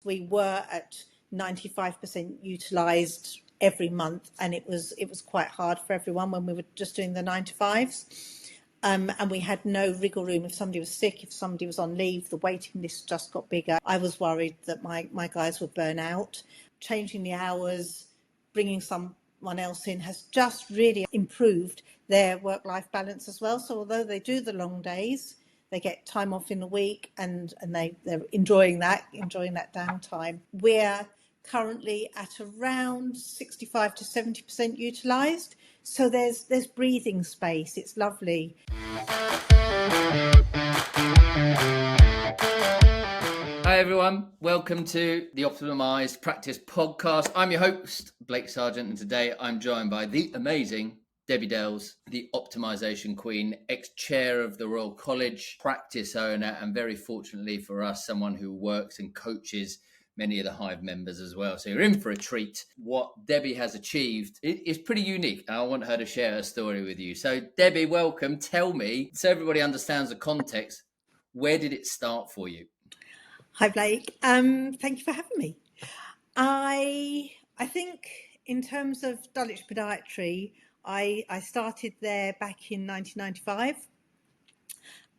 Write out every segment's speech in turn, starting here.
we were at 95% utilised every month, and it was quite hard for everyone when we were just doing the 9 to 5s. And we had no wriggle room. If somebody was sick, if somebody was on leave, the waiting list just got bigger. I was worried that my guys would burn out. Changing the hours, bringing someone else in has just really improved their work-life balance as well. So although they do the long days, they get time off in the week, and they're enjoying that downtime. We're currently at around 65 to 70% utilised. So there's breathing space. It's lovely. Hi everyone, welcome to the Optimised Practice podcast. I'm your host, Blake Sargent, and today I'm joined by the amazing Debbie Dells, the Optimisation Queen, ex-chair of the Royal College, practice owner, and very fortunately for us, someone who works and coaches many of the Hive members as well. So you're in for a treat. What Debbie has achieved is pretty unique, and I want her to share her story with you. So Debbie, welcome. Tell me, so everybody understands the context, where did it start for you? Hi, Blake. Thank you for having me. I think in terms of Dulwich Podiatry, I started there back in 1995,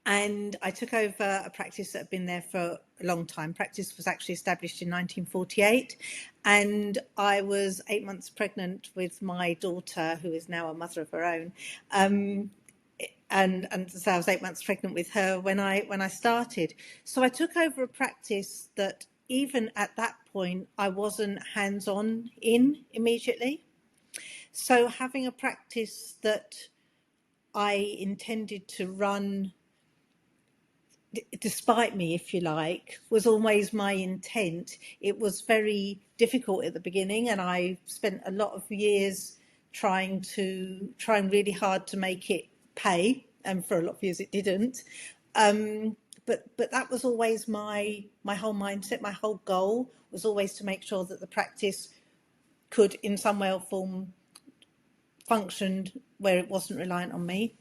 and I took over a practice that had been there for a long time. Practice was actually established in 1948, and I was 8 months pregnant with my daughter, who is now a mother of her own. And so I was 8 months pregnant with her when I started. So I took over a practice that even at that point I wasn't hands-on in immediately. So having a practice that I intended to run despite me, if you like, was always my intent. It was very difficult at the beginning, and I spent a lot of years trying really hard to make it pay, and for a lot of years it didn't. But that was always my whole mindset. My whole goal was always to make sure that the practice could, in some way or form, functioned where it wasn't reliant on me.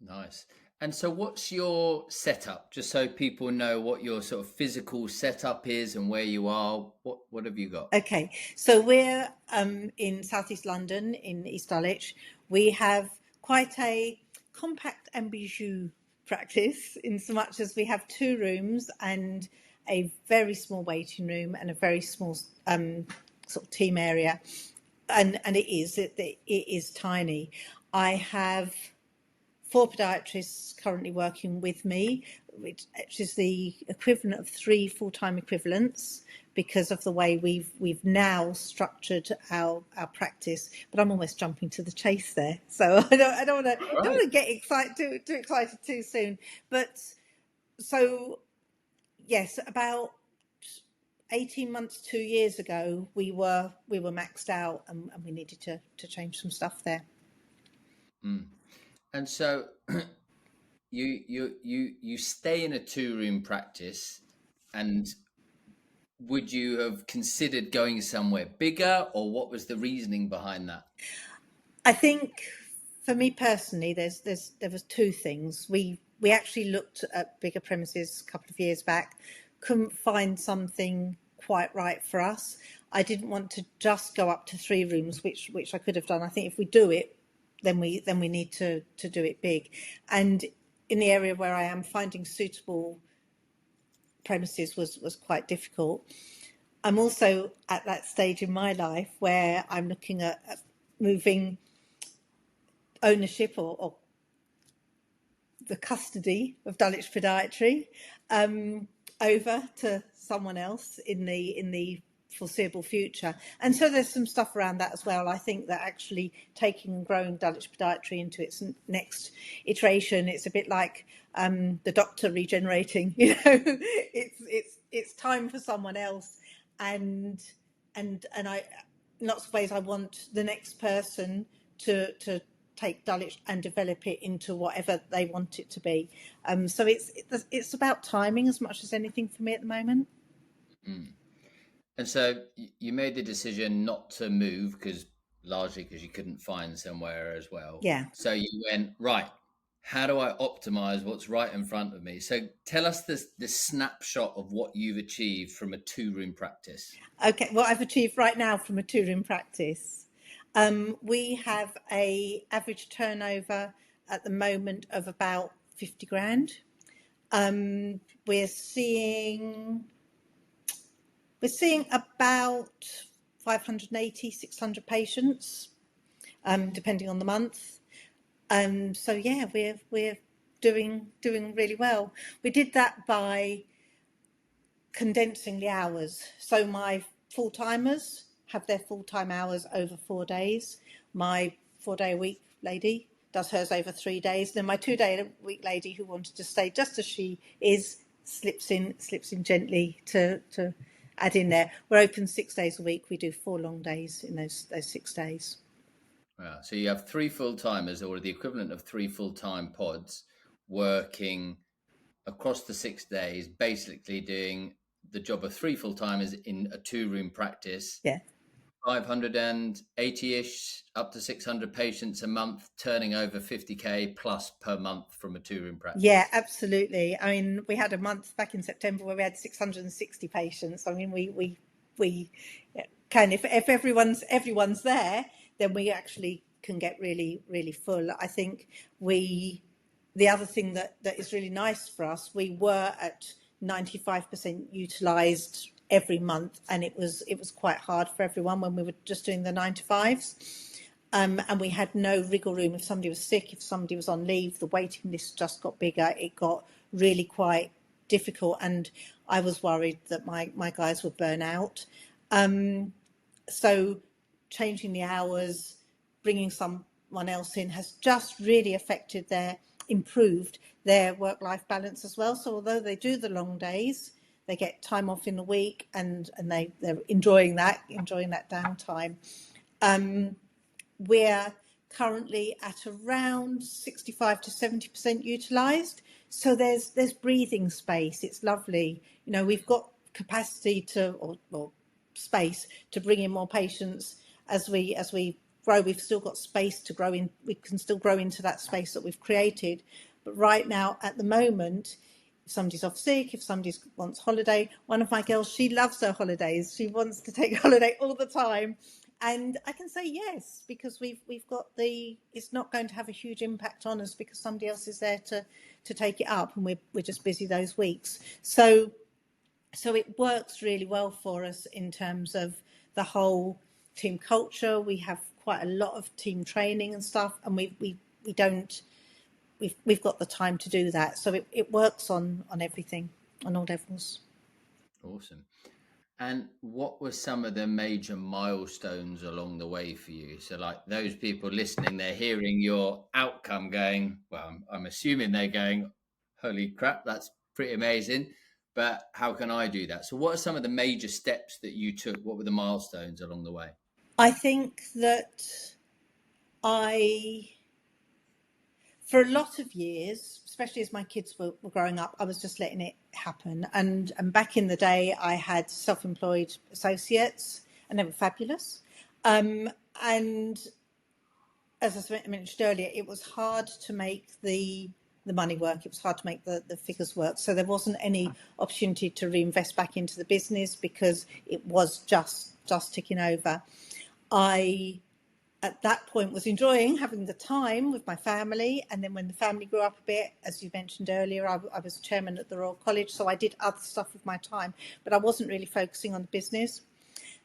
Nice. And so what's your setup, just so people know what your sort of physical setup is and where you are? What have you got? Okay, so we're in southeast London, in East Dulwich. We have quite a compact and bijou practice, in so much as we have 2 rooms and a very small waiting room and a very small sort of team area. And it is tiny. I have 4 podiatrists currently working with me, which is the equivalent of 3 full-time equivalents, because of the way we've now structured our practice. But I'm almost jumping to the chase there, so I don't want to get excited too excited too soon. But so yes, about 18 months, 2 years ago, we were maxed out, and we needed to change some stuff there. And so you stay in a 2-room practice, and would you have considered going somewhere bigger, or what was the reasoning behind that? I think for me personally, there was 2 things. We actually looked at bigger premises a couple of years back, couldn't find something quite right for us. I didn't want to just go up to 3 rooms, which I could have done. I think if we do it, then we need to do it big. And in the area where I am, finding suitable premises was quite difficult. I'm also at that stage in my life where I'm looking at moving ownership or the custody of Dulwich Podiatry over to someone else in the foreseeable future. And so there's some stuff around that as well. I think that actually taking and growing Dulwich Podiatry into its next iteration, it's a bit like the Doctor regenerating. It's time for someone else, and I, in lots of ways, I want the next person to take Dulwich and develop it into whatever they want it to be. So it's about timing as much as anything for me at the moment. And so you made the decision not to move largely because you couldn't find somewhere as well. Yeah. So you went, right, how do I optimize what's right in front of me? So tell us this snapshot of what you've achieved from a 2-room practice. Okay, what I've achieved right now from a 2-room practice. We have a average turnover at the moment of about 50 grand. We're seeing about 580, 600 patients, depending on the month. So yeah, we're doing really well. We did that by condensing the hours. So my full-timers have their full-time hours over 4 days. My 4-day-a-week lady does hers over 3 days. Then my 2-day-a-week lady, who wanted to stay just as she is, slips in gently to add in there. We're open 6 days a week. We do 4 long days in those 6 days. Wow. So you have 3 full-timers, or the equivalent of 3 full-time pods, working across the 6 days, basically doing the job of 3 full-timers in a 2-room practice. Yeah. 580-ish up to 600 patients a month, turning over 50k plus per month from a 2-room practice. Yeah, absolutely. I mean, we had a month back in September where we had 660 patients. I mean, we can, if everyone's there, then we actually can get really full. I think the other thing that is really nice for us, we were at 95% utilised every month, and it was quite hard for everyone when we were just doing the 9 to 5s. And we had no wriggle room. If somebody was sick, if somebody was on leave, the waiting list just got bigger. It got really quite difficult, and I was worried that my guys would burn out. So changing the hours, bringing someone else in has just really improved their work-life balance as well. So although they do the long days, they get time off in the week, and they're enjoying that downtime. We're currently at around 65 to 70% utilised. So there's breathing space. It's lovely. You know, we've got capacity or space to bring in more patients as we grow. We've still got space to grow in. We can still grow into that space that we've created. But right now, at the moment, if somebody's off sick, if somebody wants holiday, one of my girls, she loves her holidays. She wants to take holiday all the time. And I can say yes, because we've got it's not going to have a huge impact on us because somebody else is there to take it up, and we're just busy those weeks. So it works really well for us in terms of the whole team culture. We have quite a lot of team training and stuff, and we've got the time to do that. So it works on everything, on all levels. Awesome. And what were some of the major milestones along the way for you? So like those people listening, they're hearing your outcome going, well, I'm assuming they're going, holy crap, that's pretty amazing. But how can I do that? So what are some of the major steps that you took? What were the milestones along the way? I think that for a lot of years, especially as my kids were growing up, I was just letting it happen. And back in the day, I had self-employed associates, and they were fabulous. And as I mentioned earlier, it was hard to make the money work. It was hard to make the figures work. So there wasn't any opportunity to reinvest back into the business because it was just ticking over. I, at that point, was enjoying having the time with my family. And then when the family grew up a bit, as you mentioned earlier, I was chairman at the Royal College, so I did other stuff with my time, but I wasn't really focusing on the business.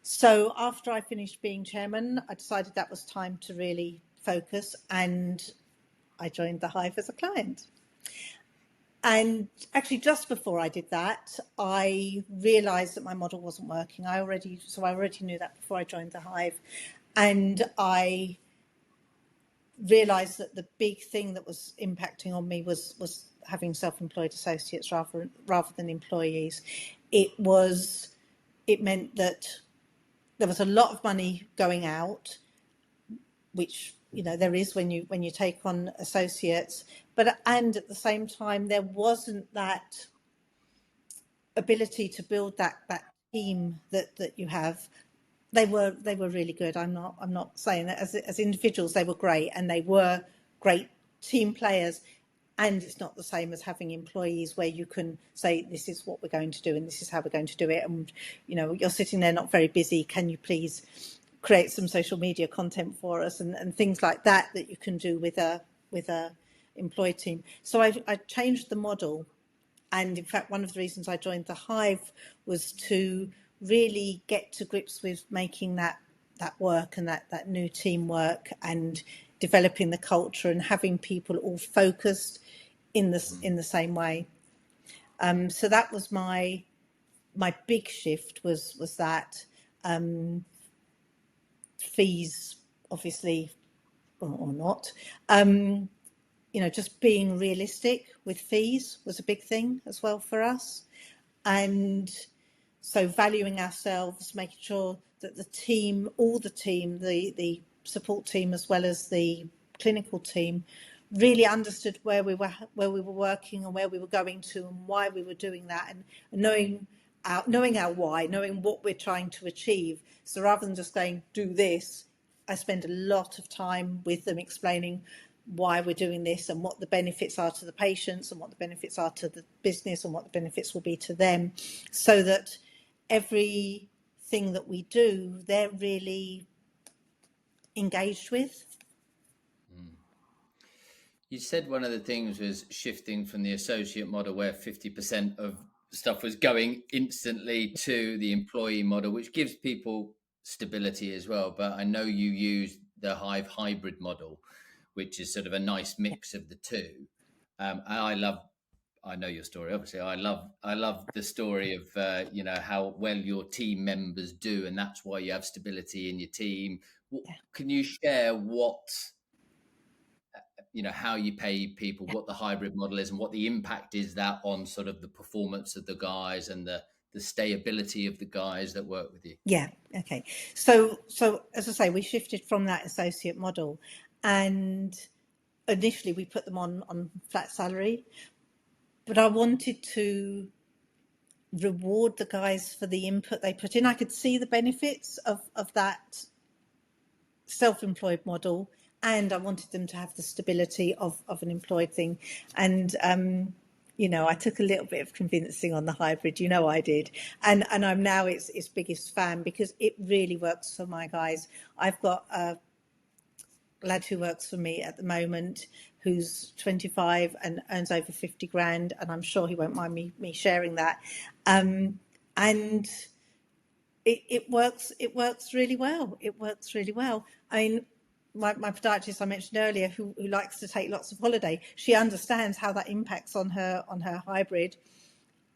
So after I finished being chairman, I decided that was time to really focus, and I joined the Hive as a client. And actually, just before I did that, I realised that my model wasn't working. I already knew that before I joined the Hive. And I realised that the big thing that was impacting on me was having self-employed associates rather than employees. It meant that there was a lot of money going out, which there is when you take on associates, and at the same time there wasn't that ability to build that team that you have. They were really good. I'm not saying that as individuals they were great, and they were great team players. And it's not the same as having employees where you can say, this is what we're going to do and this is how we're going to do it. And, you're sitting there not very busy. Can you please create some social media content for us, and things like that you can do with a employed team. So I changed the model. And in fact, one of the reasons I joined the Hive was to really get to grips with making that work and that new teamwork, and developing the culture and having people all focused in the same way. So that was my big shift, was that. Fees, obviously, or not. Just being realistic with fees was a big thing as well for us. And so valuing ourselves, making sure that the team, all the team, the support team as well as the clinical team, really understood where we were working and where we were going to and why we were doing that, and knowing our why, knowing what we're trying to achieve. So rather than just going, do this, I spend a lot of time with them explaining why we're doing this and what the benefits are to the patients and what the benefits are to the business and what the benefits will be to them, so that everything that we do, they're really engaged with. You said one of the things was shifting from the associate model, where 50% of stuff was going instantly, to the employee model, which gives people stability as well. But I know you use the Hive hybrid model, which is sort of a nice mix of the two. And I know your story, obviously. I love the story of how well your team members do, and that's why you have stability in your team. Can you share how you pay people, what the hybrid model is, and what the impact is that on sort of the performance of the guys and the stability of the guys that work with you? Yeah. Okay. So as I say, we shifted from that associate model, and initially we put them on flat salary, but I wanted to reward the guys for the input they put in. I could see the benefits of that self-employed model, and I wanted them to have the stability of an employed thing. And I took a little bit of convincing on the hybrid, I did, and I'm now its biggest fan, because it really works for my guys. I've got a lad who works for me at the moment who's 25 and earns over 50 grand, and I'm sure he won't mind me sharing that. And it works really well. It works really well. I mean, my podiatrist I mentioned earlier, who likes to take lots of holiday, she understands how that impacts on her hybrid,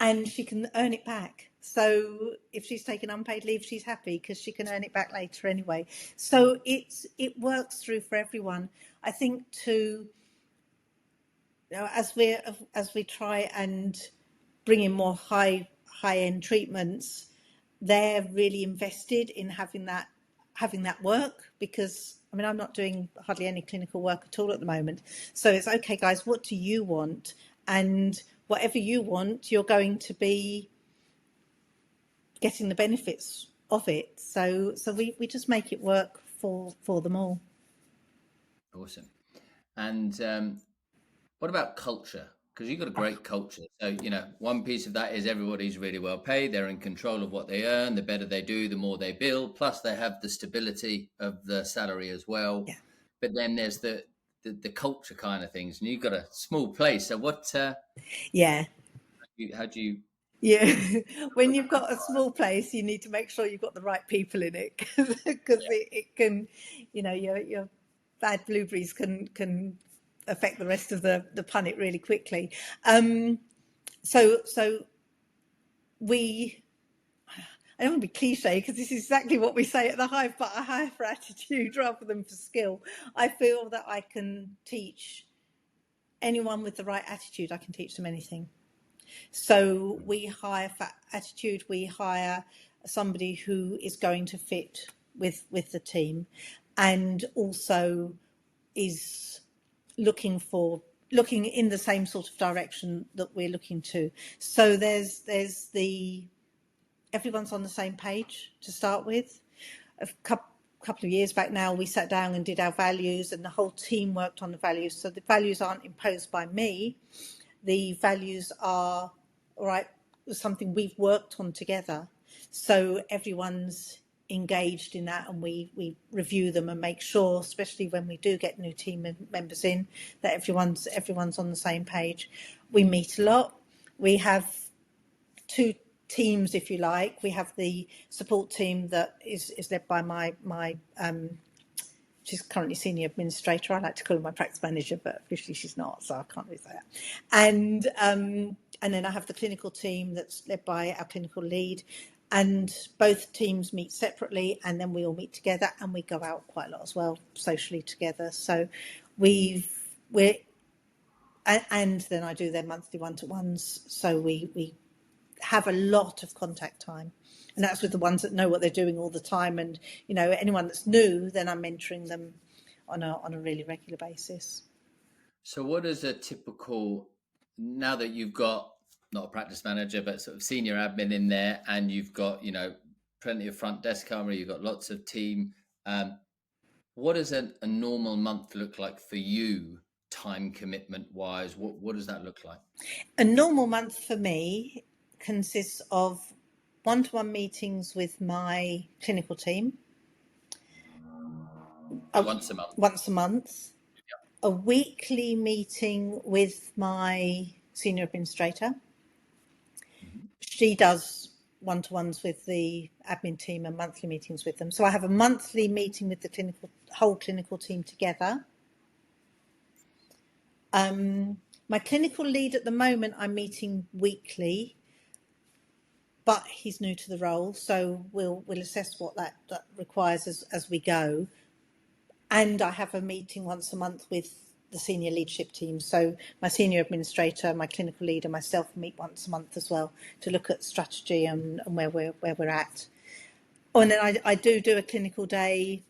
and she can earn it back. So if she's taken unpaid leave, she's happy because she can earn it back later anyway. So it works through for everyone. I think as we try and bring in more high end treatments, they're really invested in having that work, because I'm not doing hardly any clinical work at all at the moment. So it's okay, guys, what do you want? And whatever you want, you're going to be getting the benefits of it. So we just make it work for them all. Awesome. And what about culture? Because you've got a great culture. So, one piece of that is everybody's really well paid. They're in control of what they earn. The better they do, the more they bill. Plus, they have the stability of the salary as well. Yeah. But then there's the culture kind of things. And you've got a small place. So what? Yeah. How do you? Yeah, when you've got a small place, you need to make sure you've got the right people in it, because it can, your bad blueberries can affect the rest of the punnet really quickly. So we, I don't want to be cliche, because this is exactly what we say at the Hive, but I hire for attitude rather than for skill. I feel that I can teach anyone with the right attitude. I can teach them anything. So we hire for attitude. We hire somebody who is going to fit with the team, and also is looking in the same sort of direction that we're looking to. So there's everyone's on the same page to start with. couple of years back now, we sat down and did our values, and the whole team worked on the values. So the values aren't imposed by me. The values are, all right, something we've worked on together. So everyone's engaged in that, and we review them and make sure, especially when we do get new team members in, that everyone's on the same page. We meet a lot. We have two teams, if you like. We have the support team that is led by my she's currently senior administrator. I like to call her my practice manager, but officially she's not, so I can't really say that. And then I have the clinical team that's led by our clinical lead, and both teams meet separately, and then we all meet together, and we go out quite a lot as well, socially together. So and then I do their monthly one-to-ones, so we have a lot of contact time, and that's with the ones that know what they're doing all the time. And anyone that's new, then I'm mentoring them on a really regular basis. So what is a typical, now that you've got not a practice manager but sort of senior admin in there, and you've got plenty of front desk camera, you've got lots of team, what does a normal month look like for you, time commitment wise? What does that look like? A normal month for me consists of one-to-one meetings with my clinical team Once a month. A weekly meeting with my senior administrator. She does one-to-ones with the admin team and monthly meetings with them. So I have a monthly meeting with the whole clinical team together. My clinical lead at the moment, I'm meeting weekly, but he's new to the role, so we'll assess what that requires as we go. And I have a meeting once a month with the senior leadership team. So my senior administrator, my clinical leader, myself meet once a month as well to look at strategy and where we're at. Oh, and then I do a clinical day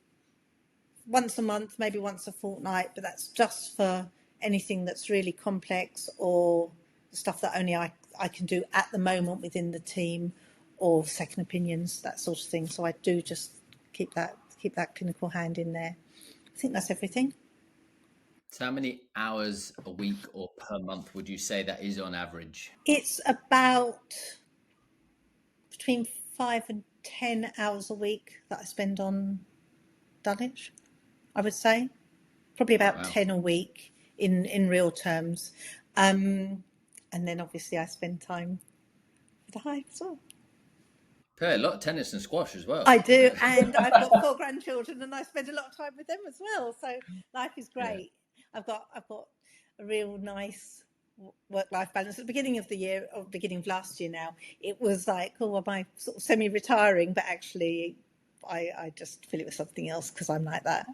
once a month, maybe once a fortnight, but that's just for anything that's really complex or stuff that only I can do at the moment within the team, or second opinions, that sort of thing. So I do just keep that clinical hand in there. I think that's everything. So how many hours a week or per month would you say that is on average? It's about between 5 and 10 hours a week that I spend on Dulwich, I would say. Probably about Wow. 10 a week in real terms. And then obviously I spend time with the Hive as well. Okay, a lot of tennis and squash as well. I do, and I've got 4 grandchildren, and I spend a lot of time with them as well. So life is great. Yeah. I've got a real nice work-life balance. At the beginning of the year, or beginning of last year now, it was like, oh, am I sort of semi-retiring? But actually, I just fill it with something else because I'm like that.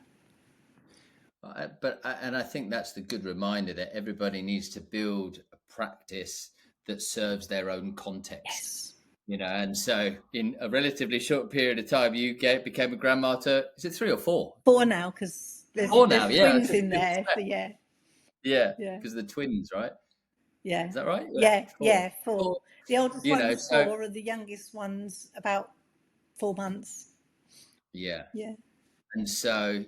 And I think that's the good reminder that everybody needs to build a practice that serves their own context. Yes. And so in a relatively short period of time, you became a grandma to, is it 3 or 4? 4 now, because there's twins in there. So yeah, because the twins, right? Yeah. Is that right? Yeah, 4. The oldest one's 4, and the youngest one's about 4 months. Yeah. Yeah. And so,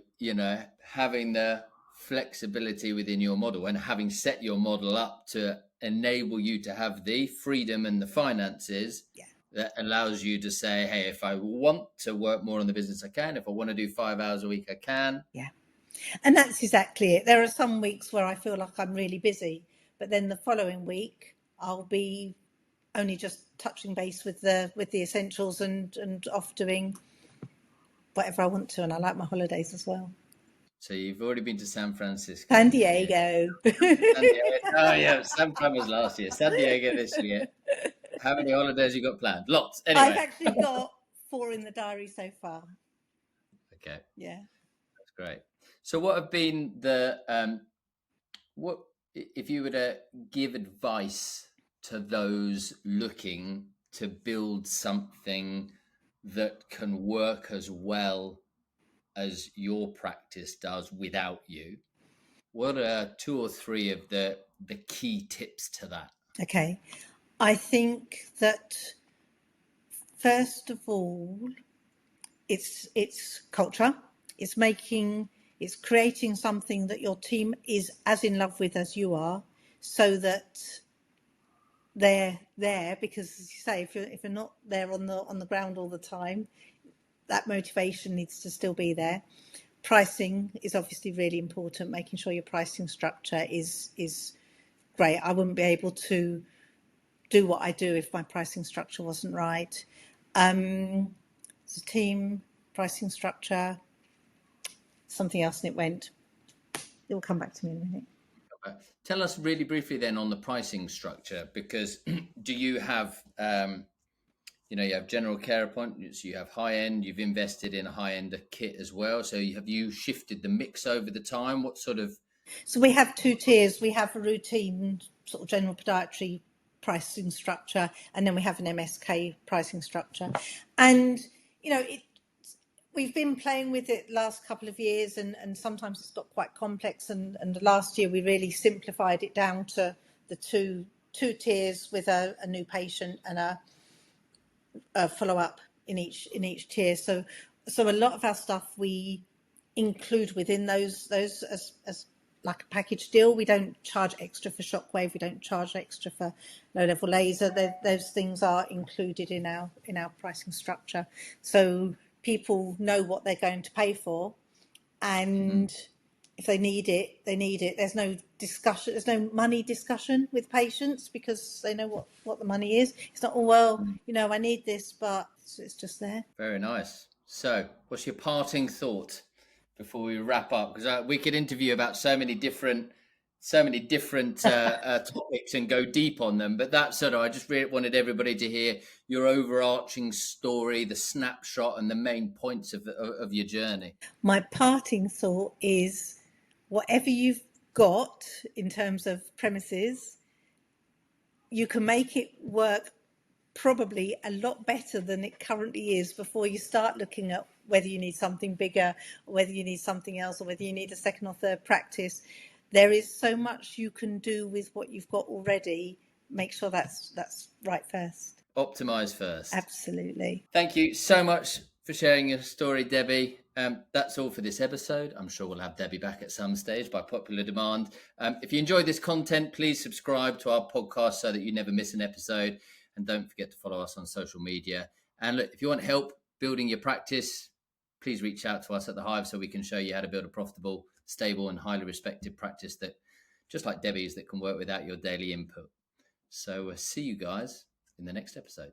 having the flexibility within your model and having set your model up to enable you to have the freedom and the finances that allows you to say, hey, if I want to work more on the business, I can. If I want to do 5 hours a week, I can. Yeah. And that's exactly it. There are some weeks where I feel like I'm really busy, but then the following week I'll be only just touching base with the essentials and off doing whatever I want to. And I like my holidays as well. So you've already been to San Francisco. San Diego. Oh yeah, San Fran was last year. San Diego this year. How many holidays you got planned? Lots. Anyway. I've actually got 4 in the diary so far. Okay. Yeah. That's great. So what have been the what if you were to give advice to those looking to build something that can work as well as your practice does without you? What are 2 or 3 of the key tips to that? Okay. I think that first of all, it's culture. It's creating something that your team is as in love with as you are, so that they're there, because as you say, if you're not there on the ground all the time, that motivation needs to still be there. Pricing is obviously really important, making sure your pricing structure is great. I wouldn't be able to do what I do if my pricing structure wasn't right. As a team, pricing structure, something else, and it will come back to me in a minute. Tell us really briefly then on the pricing structure, because do you have, you have general care appointments, you have high end, you've invested in a high end kit as well. So have you shifted the mix over the time? What sort of? So we have two tiers. We have a routine sort of general podiatry pricing structure, and then we have an MSK pricing structure. And, we've been playing with it last couple of years, and sometimes it's got quite complex. And last year we really simplified it down to the two tiers with a new patient and a follow up in each tier. So a lot of our stuff we include within those as like a package deal. We don't charge extra for shockwave. We don't charge extra for low level laser. Those things are included in our pricing structure, so people know what they're going to pay for, and if they need it, they need it. There's no discussion. There's no money discussion with patients, because they know what the money is. It's not, I need this, but it's just there. Very nice. So what's your parting thought before we wrap up? Because we could interview about so many different topics and go deep on them, but that's sort of, I just really wanted everybody to hear your overarching story, the snapshot and the main points of your journey. My parting thought is, whatever you've got in terms of premises, you can make it work probably a lot better than it currently is before you start looking at whether you need something bigger, or whether you need something else, or whether you need a second or third practice. There is so much you can do with what you've got already. Make sure that's right first. Optimize first. Absolutely. Thank you so much for sharing your story, Debbie. That's all for this episode. I'm sure we'll have Debbie back at some stage by popular demand. If you enjoyed this content, please subscribe to our podcast so that you never miss an episode. And don't forget to follow us on social media. And look, if you want help building your practice, please reach out to us at the Hive so we can show you how to build a profitable, stable and highly respected practice that, just like Debbie's, that can work without your daily input. So see you guys in the next episode.